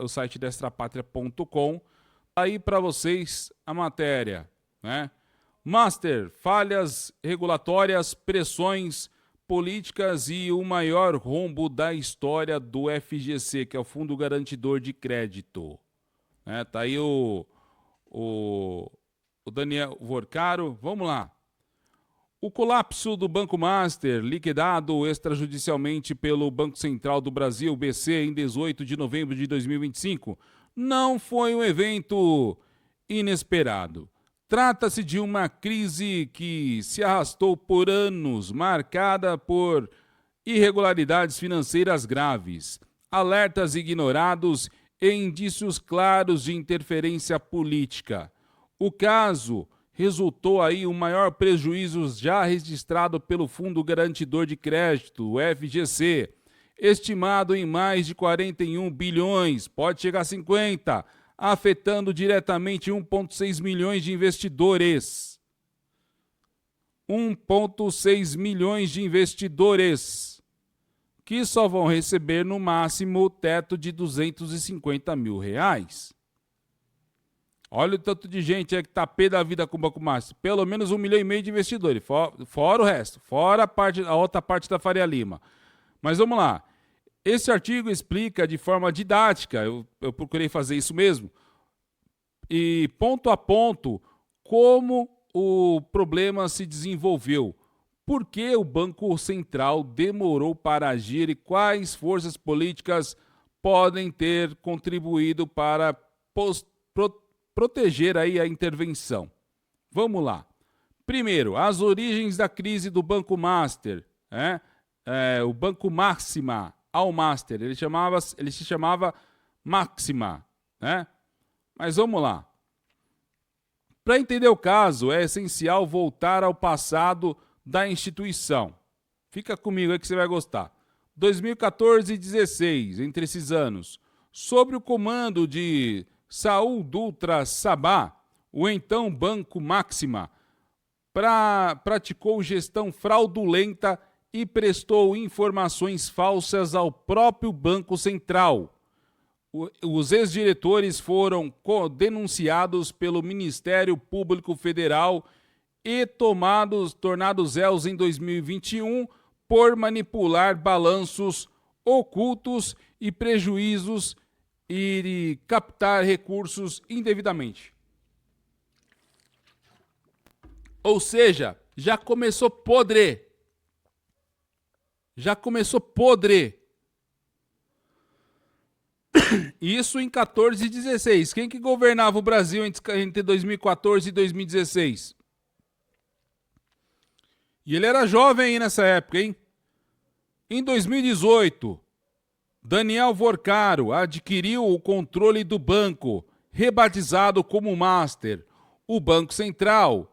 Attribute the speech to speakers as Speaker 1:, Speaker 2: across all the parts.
Speaker 1: o site destapátria.com. Aí para vocês a matéria, né? Master, falhas regulatórias, pressões políticas e o maior rombo da história do FGC, que é o Fundo Garantidor de Crédito. Tá aí o Daniel Vorcaro. Vamos lá. O colapso do Banco Master, liquidado extrajudicialmente pelo Banco Central do Brasil, BC, em 18 de novembro de 2025, não foi um evento inesperado. Trata-se de uma crise que se arrastou por anos, marcada por irregularidades financeiras graves, alertas ignorados e indícios claros de interferência política. O caso resultou aí o maior prejuízo já registrado pelo Fundo Garantidor de Crédito, o FGC, estimado em mais de 41 bilhões, pode chegar a 50, afetando diretamente 1,6 milhões de investidores. 1,6 milhões de investidores, que só vão receber no máximo o teto de R$250 mil. Olha o tanto de gente aí que tá pé da vida com o Banco Master. Pelo menos 1,5 milhão de investidores, fora o resto, fora a outra parte da Faria Lima. Mas vamos lá. Esse artigo explica de forma didática, eu procurei fazer isso mesmo, e ponto a ponto, como o problema se desenvolveu. Por que o Banco Central demorou para agir e quais forças políticas podem ter contribuído para proteger aí a intervenção? Vamos lá. Primeiro, as origens da crise do Banco Master. O Banco Máxima ao Master, ele se chamava Máxima, né? Mas vamos lá. Para entender o caso, é essencial voltar ao passado da instituição. Fica comigo aí que você vai gostar. 2014 e 2016, entre esses anos, sob o comando de Saul Dutra Sabah, o então Banco Máxima praticou gestão fraudulenta e prestou informações falsas ao próprio Banco Central. Os ex-diretores foram denunciados pelo Ministério Público Federal e tornados réus em 2021 por manipular balanços ocultos e prejuízos e captar recursos indevidamente. Ou seja, já começou podre. Isso em 14 e 16. Quem que governava o Brasil entre 2014 e 2016? E ele era jovem aí nessa época, hein? Em 2018, Daniel Vorcaro adquiriu o controle do banco, rebatizado como Master. O Banco Central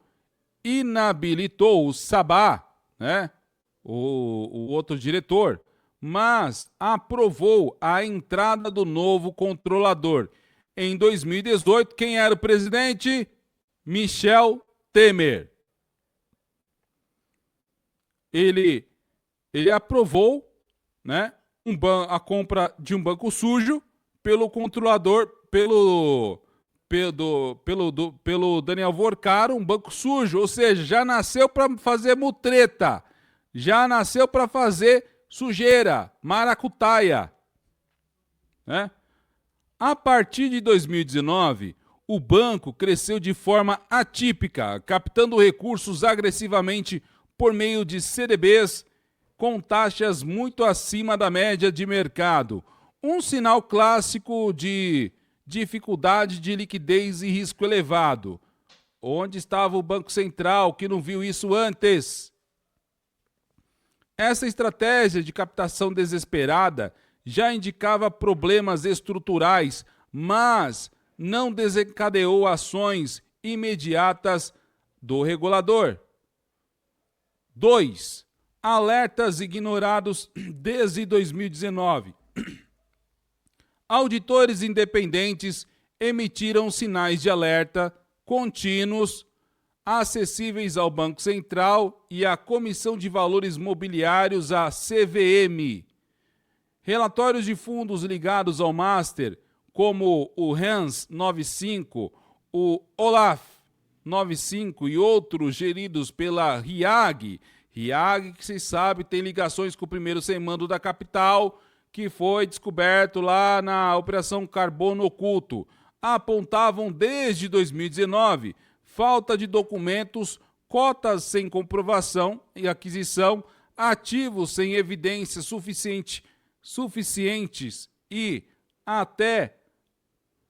Speaker 1: inabilitou o Sabah, né? O outro diretor, mas aprovou a entrada do novo controlador. Em 2018, quem era o presidente? Michel Temer. Ele aprovou, né, a compra de um banco sujo pelo controlador, pelo Daniel Vorcaro, um banco sujo, ou seja, já nasceu para fazer mutreta. Já nasceu para fazer sujeira, maracutaia. Né? A partir de 2019, o banco cresceu de forma atípica, captando recursos agressivamente por meio de CDBs com taxas muito acima da média de mercado. Um sinal clássico de dificuldade de liquidez e risco elevado. Onde estava o Banco Central que não viu isso antes? Essa estratégia de captação desesperada já indicava problemas estruturais, mas não desencadeou ações imediatas do regulador. 2. Alertas ignorados desde 2019. Auditores independentes emitiram sinais de alerta contínuos acessíveis ao Banco Central e à Comissão de Valores Mobiliários, a CVM. Relatórios de fundos ligados ao Master como o Hans 95, o Olaf 95 e outros geridos pela RIAG. RIAG, que vocês sabem, tem ligações com o primeiro sem-mando da capital, que foi descoberto lá na Operação Carbono Oculto. Apontavam desde 2019 falta de documentos, cotas sem comprovação e aquisição, ativos sem evidências suficientes e até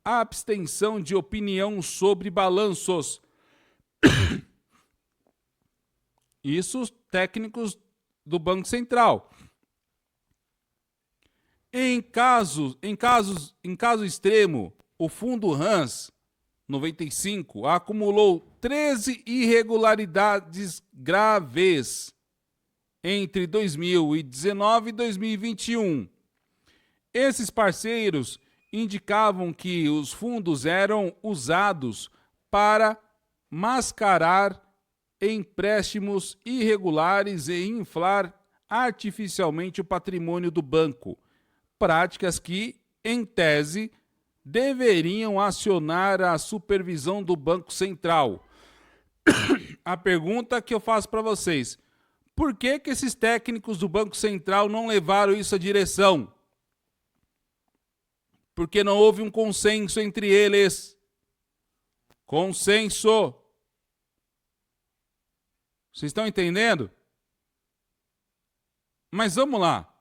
Speaker 1: abstenção de opinião sobre balanços. Isso técnicos do Banco Central. Em caso extremo, o fundo Hans 95 acumulou 13 irregularidades graves entre 2019 e 2021. Esses parceiros indicavam que os fundos eram usados para mascarar empréstimos irregulares e inflar artificialmente o patrimônio do banco. Práticas que, em tese, deveriam acionar a supervisão do Banco Central. A pergunta que eu faço para vocês: por que esses técnicos do Banco Central não levaram isso à direção? Porque não houve um consenso entre eles. Consenso. Vocês estão entendendo? Mas vamos lá.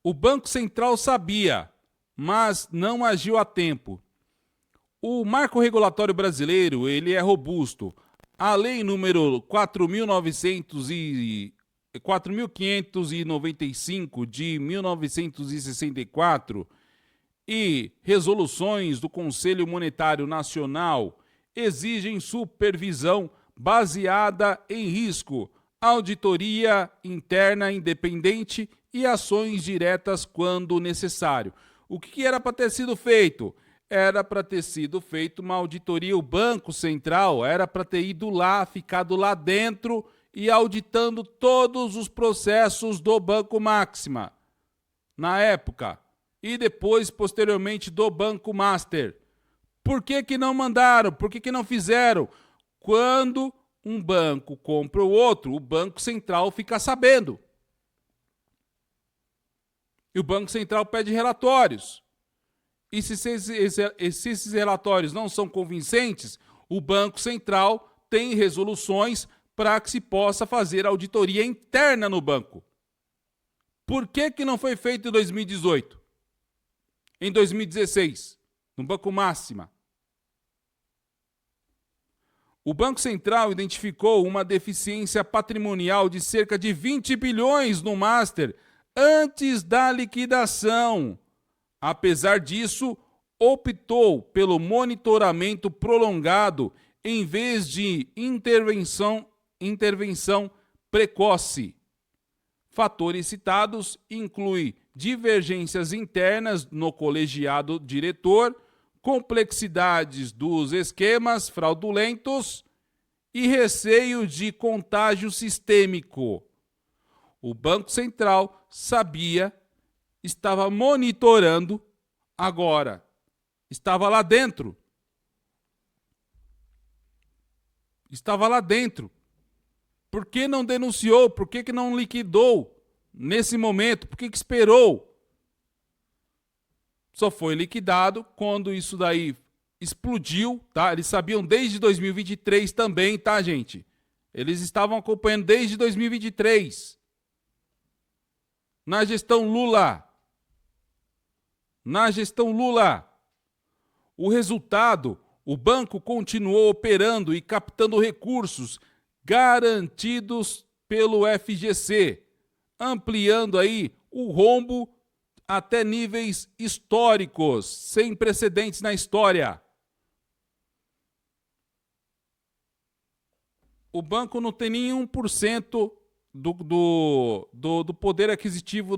Speaker 1: O Banco Central sabia, mas não agiu a tempo. O marco regulatório brasileiro, ele é robusto. A lei número 4.595 de 1964 e resoluções do Conselho Monetário Nacional exigem supervisão baseada em risco, auditoria interna independente e ações diretas quando necessário. O que era para ter sido feito? Era para ter sido feito uma auditoria. O Banco Central era para ter ido lá, ficado lá dentro e auditando todos os processos do Banco Máxima, na época, e depois, posteriormente, do Banco Master. Por que não mandaram? Por que não fizeram? Quando um banco compra o outro, o Banco Central fica sabendo. E o Banco Central pede relatórios. E se esses relatórios não são convincentes, o Banco Central tem resoluções para que se possa fazer auditoria interna no banco. Por que não foi feito em 2018? Em 2016, no Banco Máxima? O Banco Central identificou uma deficiência patrimonial de cerca de 20 bilhões no Master antes da liquidação. Apesar disso, optou pelo monitoramento prolongado em vez de intervenção precoce. Fatores citados incluem divergências internas no colegiado diretor, complexidades dos esquemas fraudulentos e receio de contágio sistêmico. O Banco Central sabia, estava monitorando, agora estava lá dentro. Estava lá dentro. Por que não denunciou? Por que não liquidou nesse momento? Por que esperou? Só foi liquidado quando isso daí explodiu, tá? Eles sabiam desde 2023 também, tá, gente? Eles estavam acompanhando desde 2023. Na gestão Lula. Na gestão Lula. O resultado, o banco continuou operando e captando recursos garantidos pelo FGC, ampliando aí o rombo até níveis históricos, sem precedentes na história. O banco não tem nem 1% do poder aquisitivo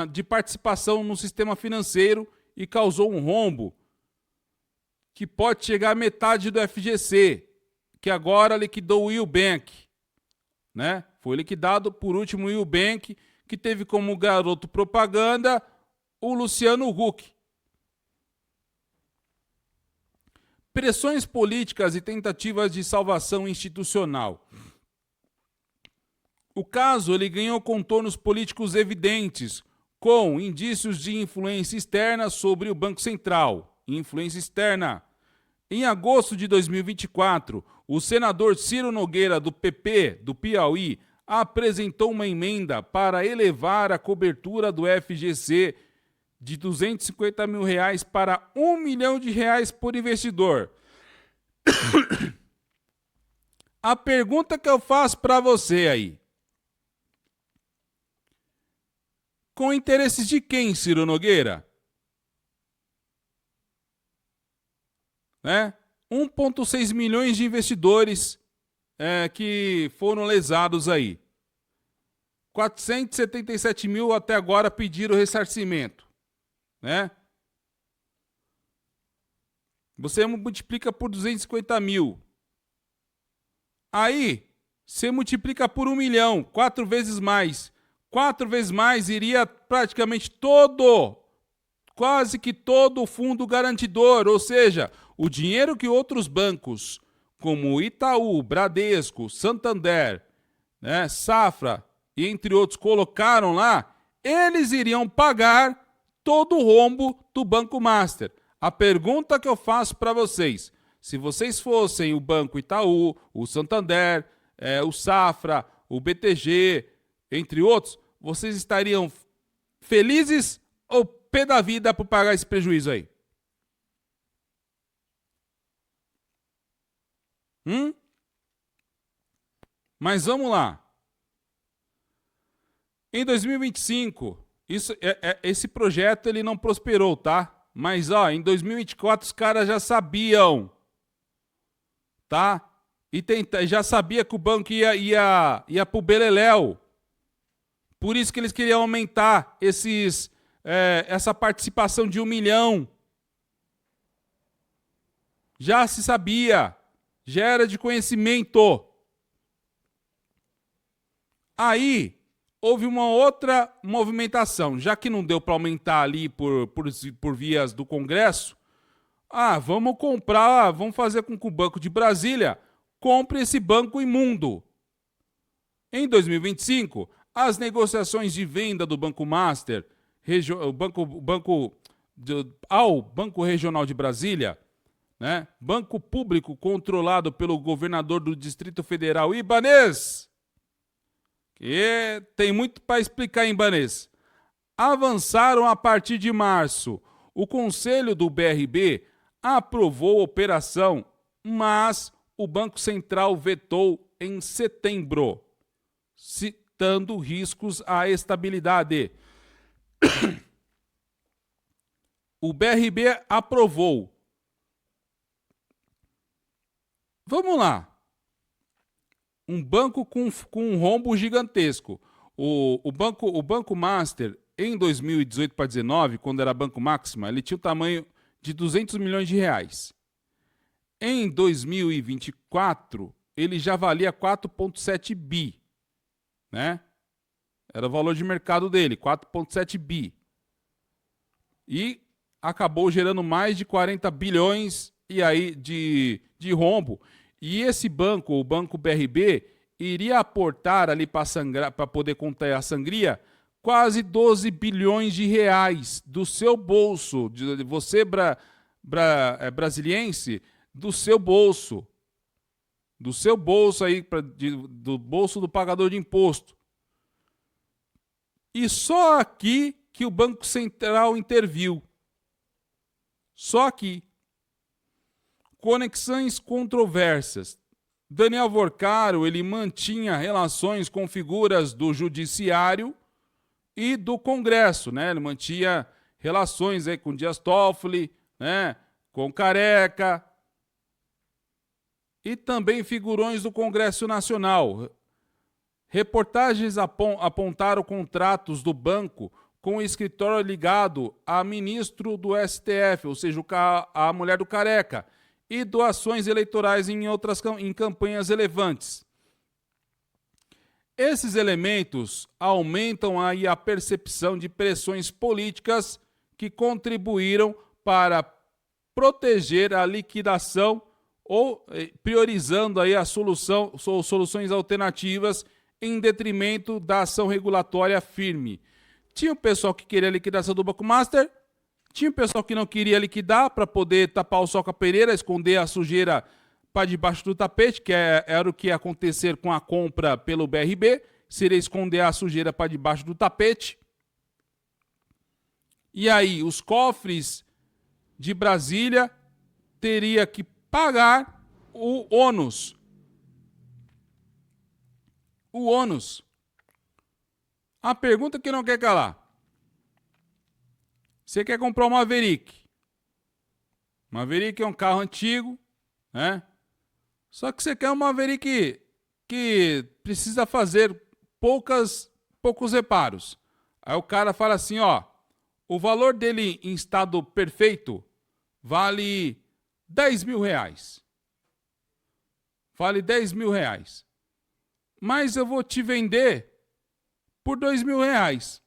Speaker 1: de participação no sistema financeiro e causou um rombo que pode chegar à metade do FGC, que agora liquidou o Ewbank, né? Foi liquidado por último o Ewbank, que teve como garoto propaganda o Luciano Huck. Pressões políticas e tentativas de salvação institucional. O caso ele ganhou contornos políticos evidentes, com indícios de influência externa sobre o Banco Central. Influência externa. Em agosto de 2024, o senador Ciro Nogueira, do PP, do Piauí, apresentou uma emenda para elevar a cobertura do FGC de R$ 250 mil para R$ 1 milhão por investidor. A pergunta que eu faço para você aí: com interesses de quem, Ciro Nogueira? 1,6 milhões de investidores que foram lesados aí. 477 mil até agora pediram ressarcimento. Você multiplica por 250 mil. Aí, você multiplica por 1 milhão, 4 vezes mais. 4 vezes mais iria praticamente quase que todo o fundo garantidor, ou seja, o dinheiro que outros bancos, como Itaú, Bradesco, Santander, Safra e entre outros colocaram lá, eles iriam pagar todo o rombo do Banco Master. A pergunta que eu faço para vocês: se vocês fossem o Banco Itaú, o Santander, o Safra, o BTG, entre outros, vocês estariam felizes ou pé da vida por pagar esse prejuízo aí? Mas vamos lá. Em 2025, esse projeto ele não prosperou, tá? Mas em 2024 os caras já sabiam, tá? E já sabia que o banco ia pro beleléu. Por isso que eles queriam aumentar essa participação de 1 milhão. Já se sabia, já era de conhecimento. Aí houve uma outra movimentação, já que não deu para aumentar ali por vias do Congresso. Vamos comprar, vamos fazer com que o Banco de Brasília compre esse banco imundo. Em 2025, as negociações de venda do Banco Master ao Banco Regional de Brasília, banco público controlado pelo governador do Distrito Federal, Ibanez, que tem muito para explicar em Ibanez, avançaram a partir de março. O Conselho do BRB aprovou a operação, mas o Banco Central vetou em setembro, citando riscos à estabilidade. O BRB aprovou. Vamos lá. Um banco com um rombo gigantesco. O Banco Master, em 2018 para 2019, quando era Banco Máxima, ele tinha o tamanho de 200 milhões de reais. Em 2024, ele já valia 4,7 bi. Era o valor de mercado dele, 4,7 bi. E acabou gerando mais de 40 bilhões e aí de rombo. E esse banco, o Banco BRB, iria aportar ali para poder conter a sangria quase 12 bilhões de reais do seu bolso, de você brasiliense, do seu bolso aí, do bolso do pagador de imposto. E só aqui que o Banco Central interviu. Só aqui. Conexões controversas. Daniel Vorcaro, ele mantinha relações com figuras do Judiciário e do Congresso, Ele mantinha relações aí com Dias Toffoli, com Careca e também figurões do Congresso Nacional. Reportagens apontaram contratos do banco com o escritório ligado a ministro do STF, ou seja, a mulher do Careca, e doações eleitorais em campanhas relevantes. Esses elementos aumentam aí a percepção de pressões políticas que contribuíram para proteger a liquidação ou priorizando aí a solução ou soluções alternativas em detrimento da ação regulatória firme. Tinha o pessoal que queria a liquidação do Banco Master, tinha o pessoal que não queria liquidar para poder tapar o sol com a pereira, esconder a sujeira para debaixo do tapete, que era o que ia acontecer com a compra pelo BRB, seria esconder a sujeira para debaixo do tapete. E aí os cofres de Brasília teria que pagar o ônus. O ônus. A pergunta que não quer calar. Você quer comprar uma Maverick. Maverick é um carro antigo, né? Só que você quer uma Maverick que precisa fazer poucos reparos. Aí o cara fala assim, ó, o valor dele em estado perfeito vale 10 mil reais. Vale 10 mil reais. Mas eu vou te vender por 2 mil reais.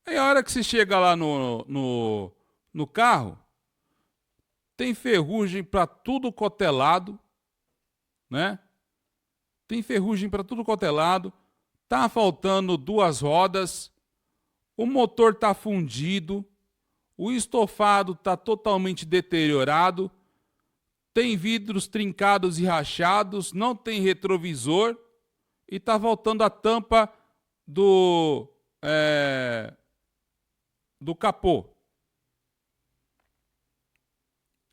Speaker 1: Aí a hora que você chega lá no carro, tem ferrugem para tudo cotelado, né? Tem ferrugem para tudo cotelado, tá faltando 2 rodas, o motor tá fundido, o estofado tá totalmente deteriorado, tem vidros trincados e rachados, não tem retrovisor e tá faltando a tampa do capô.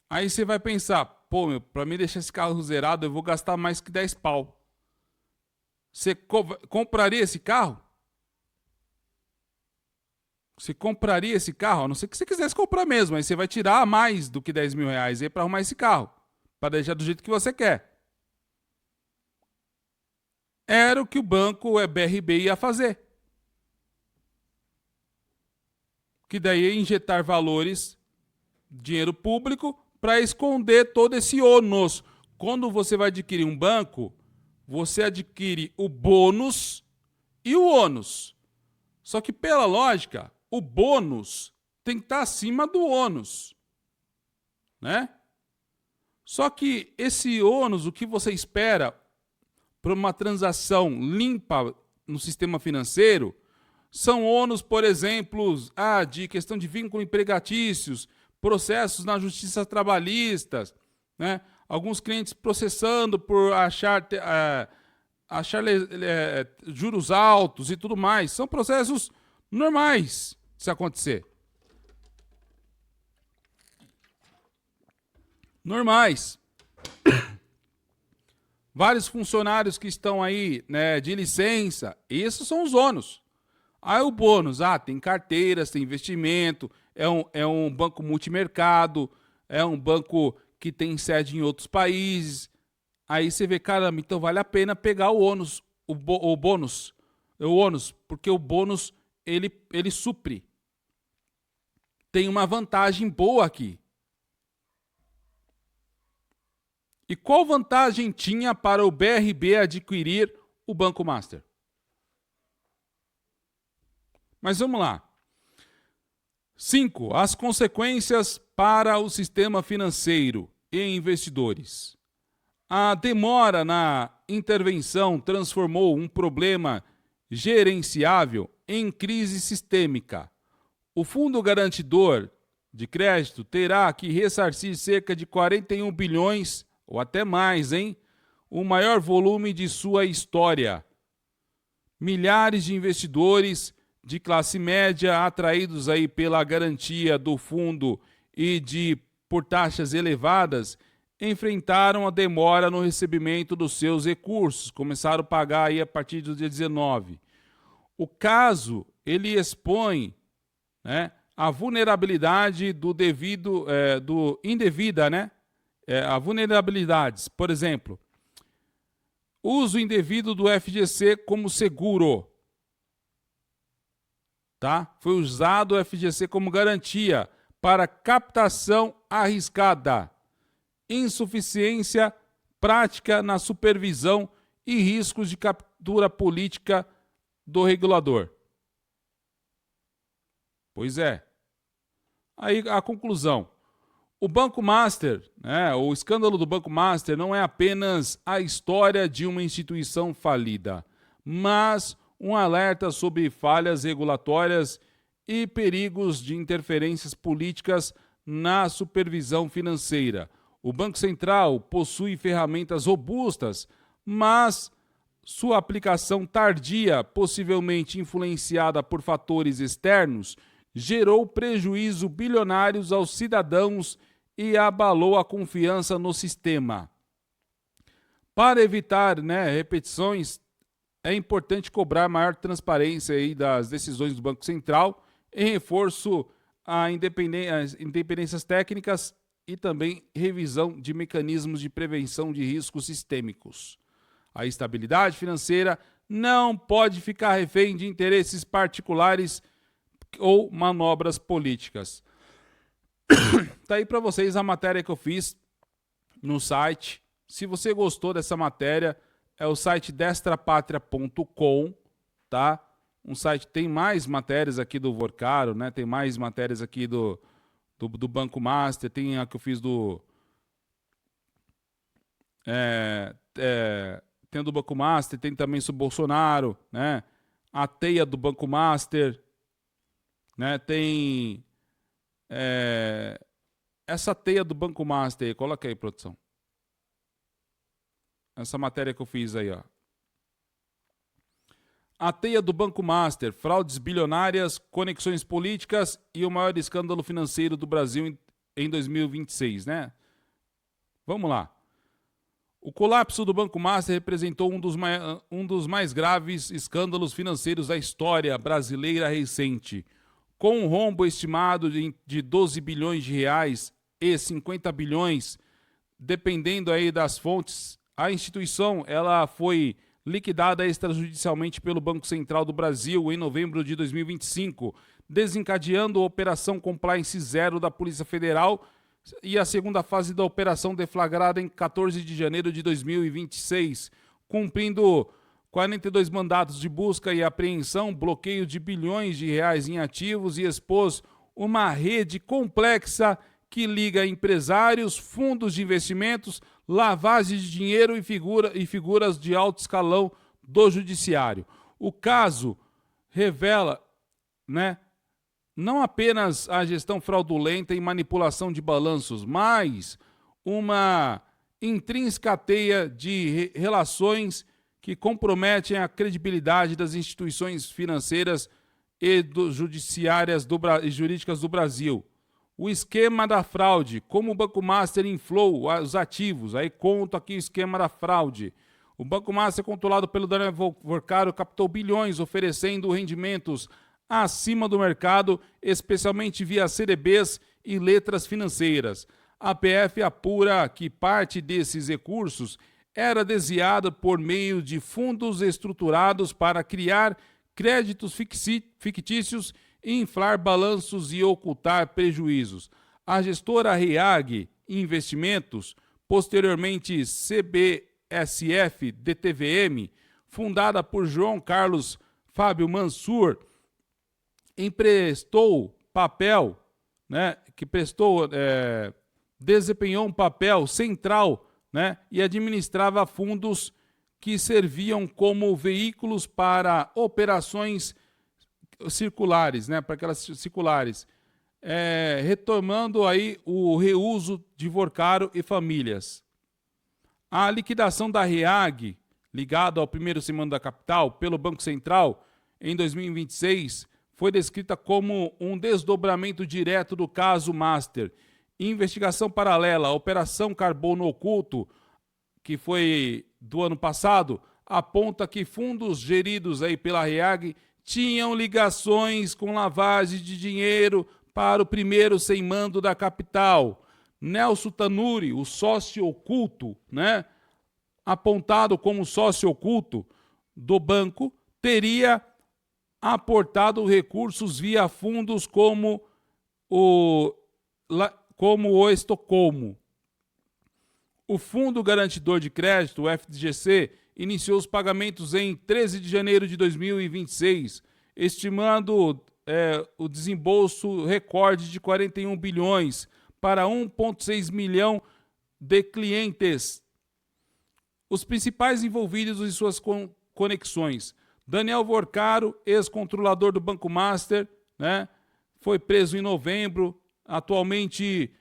Speaker 1: Aí você vai pensar, pô, meu, pra mim deixar esse carro zerado, eu vou gastar mais que 10 pau. Você compraria esse carro? Você compraria esse carro? A não ser que você quisesse comprar mesmo, aí você vai tirar mais do que 10 mil reais aí pra arrumar esse carro, pra deixar do jeito que você quer. Era o que o banco BRB ia fazer. Que daí ia injetar valores, dinheiro público, para esconder todo esse ônus. Quando você vai adquirir um banco, você adquire o bônus e o ônus. Só que, pela lógica, o bônus tem que estar acima do ônus, né? Só que esse ônus, o que você espera para uma transação limpa no sistema financeiro, são ônus, por exemplo, de questão de vínculo empregatícios, processos na justiça trabalhista, né? Alguns clientes processando por achar juros altos e tudo mais. São processos normais de se acontecer. Normais. Vários funcionários que estão aí, né, de licença, esses são os ônus. Aí o bônus, tem carteiras, tem investimento, é um banco multimercado, é um banco que tem sede em outros países. Aí você vê, caramba, então vale a pena pegar o ônus, o bônus, porque o bônus ele supre. Tem uma vantagem boa aqui. E qual vantagem tinha para o BRB adquirir o Banco Master? Mas vamos lá. 5. As consequências para o sistema financeiro e investidores. A demora na intervenção transformou um problema gerenciável em crise sistêmica. O Fundo Garantidor de Crédito terá que ressarcir cerca de 41 bilhões, ou até mais, o maior volume de sua história. Milhares de investidores de classe média atraídos aí pela garantia do fundo e por taxas elevadas enfrentaram a demora no recebimento dos seus recursos, começaram a pagar aí a partir do dia 19. O caso, ele expõe, né, a vulnerabilidade do indevida, né? A vulnerabilidades, por exemplo, uso indevido do FGC como seguro. Tá? Foi usado o FGC como garantia para captação arriscada, insuficiência prática na supervisão e riscos de captura política do regulador. Pois é. Aí a conclusão. O Banco Master, né, o escândalo do Banco Master não é apenas a história de uma instituição falida, mas um alerta sobre falhas regulatórias e perigos de interferências políticas na supervisão financeira. O Banco Central possui ferramentas robustas, mas sua aplicação tardia, possivelmente influenciada por fatores externos, gerou prejuízo bilionários aos cidadãos e abalou a confiança no sistema. Para evitar, repetições, é importante cobrar maior transparência aí das decisões do Banco Central em reforço a independências técnicas e também revisão de mecanismos de prevenção de riscos sistêmicos. A estabilidade financeira não pode ficar refém de interesses particulares ou manobras políticas. Tá aí para vocês a matéria que eu fiz no site. Se você gostou dessa matéria, é o site destrapatria.com, tá? Um site tem mais matérias aqui do Vorcaro, né? Tem mais matérias aqui do Banco Master, tem a que eu fiz tem a do Banco Master, tem também sobre Bolsonaro, né? A teia do Banco Master, né? Tem essa teia do Banco Master aí, coloca aí, produção. Essa matéria que eu fiz aí, ó. A teia do Banco Master, fraudes bilionárias, conexões políticas e o maior escândalo financeiro do Brasil em 2026, né? Vamos lá. O colapso do Banco Master representou um dos mais graves escândalos financeiros da história brasileira recente. Com um rombo estimado de 12 bilhões de reais e 50 bilhões, dependendo aí das fontes, a instituição ela foi liquidada extrajudicialmente pelo Banco Central do Brasil em novembro de 2025, desencadeando a Operação Compliance Zero da Polícia Federal e a segunda fase da operação deflagrada em 14 de janeiro de 2026, cumprindo 42 mandatos de busca e apreensão, bloqueio de bilhões de reais em ativos e expôs uma rede complexa que liga empresários, fundos de investimentos, lavagem de dinheiro e figuras de alto escalão do judiciário. O caso revela, não apenas a gestão fraudulenta e manipulação de balanços, mas uma intrínseca teia de relações que comprometem a credibilidade das instituições financeiras e judiciárias e jurídicas do Brasil. O esquema da fraude, como o Banco Master inflou os ativos, aí conto aqui o esquema da fraude. O Banco Master, controlado pelo Daniel Vorcaro, captou bilhões, oferecendo rendimentos acima do mercado, especialmente via CDBs e letras financeiras. A PF apura que parte desses recursos era desviada por meio de fundos estruturados para criar créditos fictícios, inflar balanços e ocultar prejuízos. A gestora REAG Investimentos, posteriormente CBSF DTVM, fundada por João Carlos Fábio Mansur, desempenhou um papel central, e administrava fundos que serviam como veículos para operações circulares, para aquelas circulares, retomando aí o reuso de Vorcaro e famílias. A liquidação da REAG, ligada ao primeiro semana da capital, pelo Banco Central, em 2026, foi descrita como um desdobramento direto do caso Master. Investigação paralela, a Operação Carbono Oculto, que foi do ano passado, aponta que fundos geridos aí pela REAG tinham ligações com lavagem de dinheiro para o primeiro sem mando da capital. Nelson Tanuri, o sócio oculto, apontado como sócio oculto do banco, teria aportado recursos via fundos como o Estocolmo. O Fundo Garantidor de Crédito, o FGC, iniciou os pagamentos em 13 de janeiro de 2026, estimando o desembolso recorde de 41 bilhões para 1,6 milhão de clientes. Os principais envolvidos em suas conexões. Daniel Vorcaro, ex-controlador do Banco Master, né? Foi preso em novembro, atualmente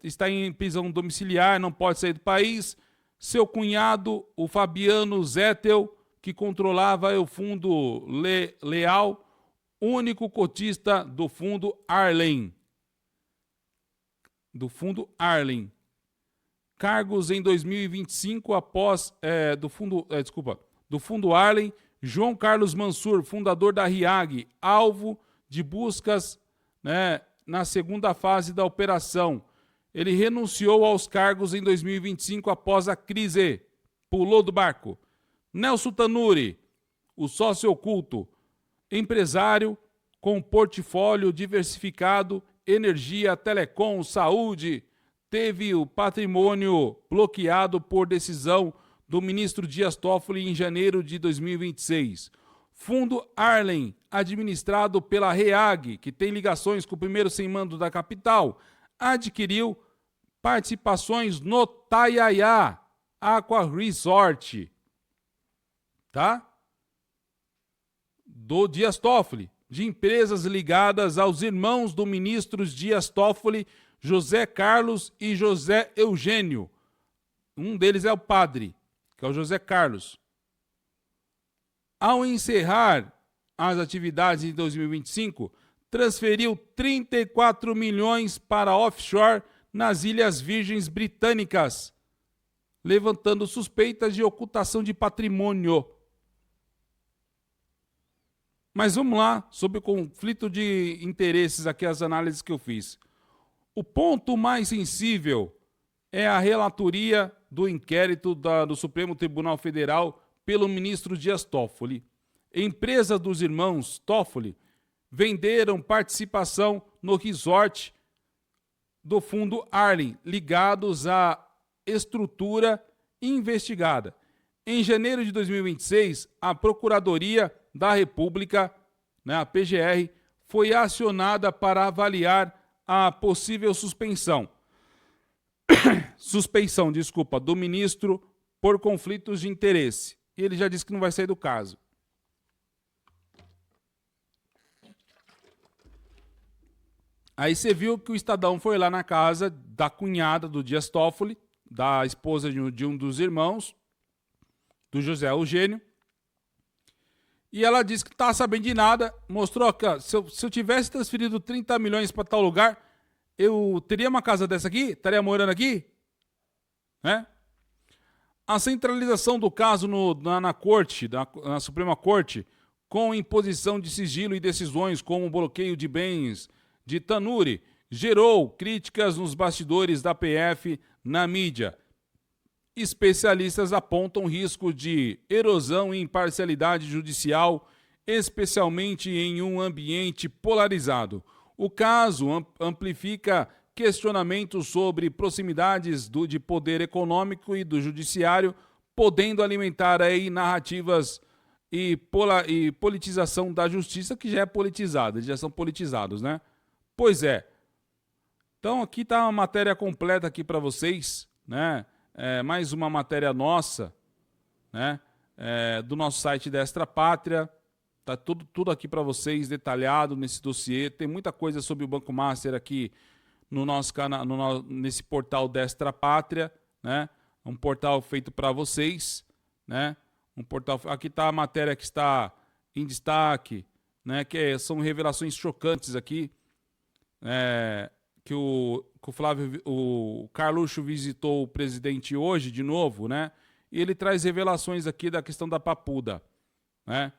Speaker 1: está em prisão domiciliar, não pode sair do país. Seu cunhado, o Fabiano Zettel, que controlava o fundo Leal, único cotista do fundo Arlen. Cargos em 2025 após do fundo Arlen, João Carlos Mansur, fundador da RIAG, alvo de buscas, né, na segunda fase da operação. Ele renunciou aos cargos em 2025 após a crise. Pulou do barco. Nelson Tanuri, o sócio oculto, empresário com portfólio diversificado, energia, telecom, saúde, teve o patrimônio bloqueado por decisão do ministro Dias Toffoli em janeiro de 2026. Fundo Arlen, administrado pela REAG, que tem ligações com o primeiro sem-mando da capital, adquiriu participações no Taiaiá Aqua Resort, tá? Do Dias Toffoli, de empresas ligadas aos irmãos do ministro Dias Toffoli, José Carlos e José Eugênio. Um deles é o padre, que é o José Carlos. Ao encerrar as atividades em 2025, transferiu 34 milhões para offshore nas Ilhas Virgens Britânicas, levantando suspeitas de ocultação de patrimônio. Mas vamos lá, sobre o conflito de interesses, aqui as análises que eu fiz. O ponto mais sensível é a relatoria do inquérito do Supremo Tribunal Federal pelo ministro Dias Toffoli. Empresas dos irmãos Toffoli venderam participação no resort do fundo Arlen, ligados à estrutura investigada. Em janeiro de 2026, a Procuradoria da República, né, a PGR, foi acionada para avaliar a possível suspeição do ministro por conflitos de interesse. E ele já disse que não vai sair do caso. Aí você viu que o Estadão foi lá na casa da cunhada do Dias Toffoli, da esposa de um dos irmãos, do José Eugênio, e ela disse que não estava sabendo de nada, mostrou que ó, se eu tivesse transferido 30 milhões para tal lugar, eu teria uma casa dessa aqui? Estaria morando aqui? Né? A centralização do caso na Suprema Corte, com imposição de sigilo e decisões como o bloqueio de bens de Tanuri, gerou críticas nos bastidores da PF na mídia. Especialistas apontam risco de erosão e imparcialidade judicial, especialmente em um ambiente polarizado. O caso amplifica questionamentos sobre proximidades de poder econômico e do judiciário, podendo alimentar aí narrativas e politização da justiça, que já é politizada, já são politizados, né? Pois é. Então aqui está uma matéria completa aqui para vocês, né? Mais uma matéria nossa, né? Do nosso site da Extra Pátria. Tá tudo aqui para vocês, detalhado nesse dossiê. Tem muita coisa sobre o Banco Master aqui no nosso canal, nesse portal da Extra Pátria, né? Um portal feito para vocês, né? Um portal. Aqui está a matéria que está em destaque, né? São revelações chocantes aqui. Que o Carluxo visitou o presidente hoje de novo, né? E ele traz revelações aqui da questão da Papuda, né?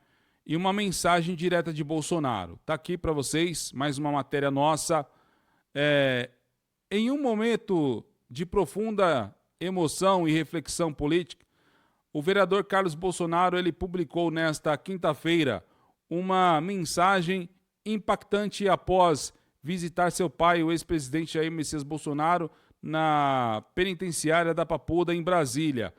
Speaker 1: E uma mensagem direta de Bolsonaro. Tá aqui para vocês, mais uma matéria nossa. Em um momento de profunda emoção e reflexão política, o vereador Carlos Bolsonaro ele publicou nesta quinta-feira uma mensagem impactante após visitar seu pai, o ex-presidente Jair Messias Bolsonaro, na penitenciária da Papuda, em Brasília.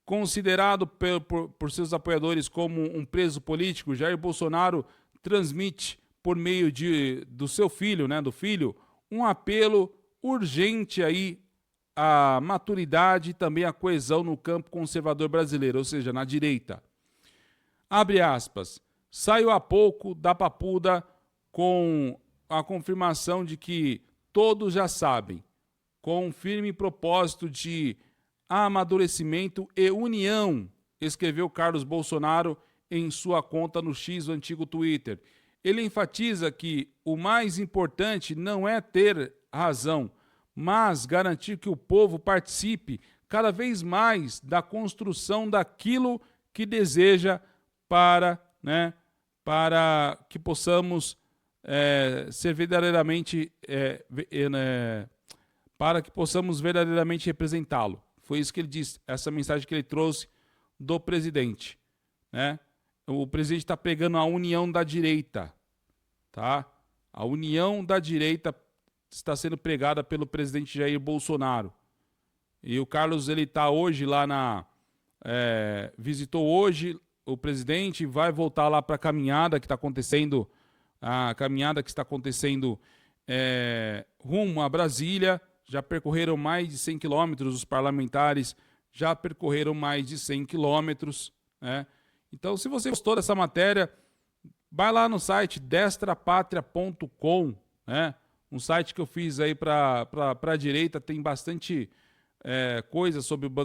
Speaker 1: Considerado por seus apoiadores como um preso político, Jair Bolsonaro transmite, por meio do seu filho, né, um apelo urgente aí a maturidade e também a coesão no campo conservador brasileiro, ou seja, na direita. Abre aspas. Saiu há pouco da Papuda com a confirmação de que todos já sabem, com um firme propósito de amadurecimento e união, escreveu Carlos Bolsonaro em sua conta no X, o antigo Twitter. Ele enfatiza que o mais importante não é ter razão, mas garantir que o povo participe cada vez mais da construção daquilo que deseja para que possamos ser verdadeiramente para que possamos verdadeiramente representá-lo. Foi isso que ele disse, essa mensagem que ele trouxe do presidente, né? O presidente está pregando a união da direita, tá? A união da direita está sendo pregada pelo presidente Jair Bolsonaro. E o Carlos, ele está hoje lá visitou hoje o presidente, vai voltar lá para a caminhada que está acontecendo, rumo a Brasília. Já percorreram mais de 100 quilômetros, os parlamentares já percorreram mais de 100 quilômetros, né? Então, se você gostou dessa matéria, vai lá no site destrapatria.com, né? Um site que eu fiz aí para a direita, tem bastante coisa sobre o Banco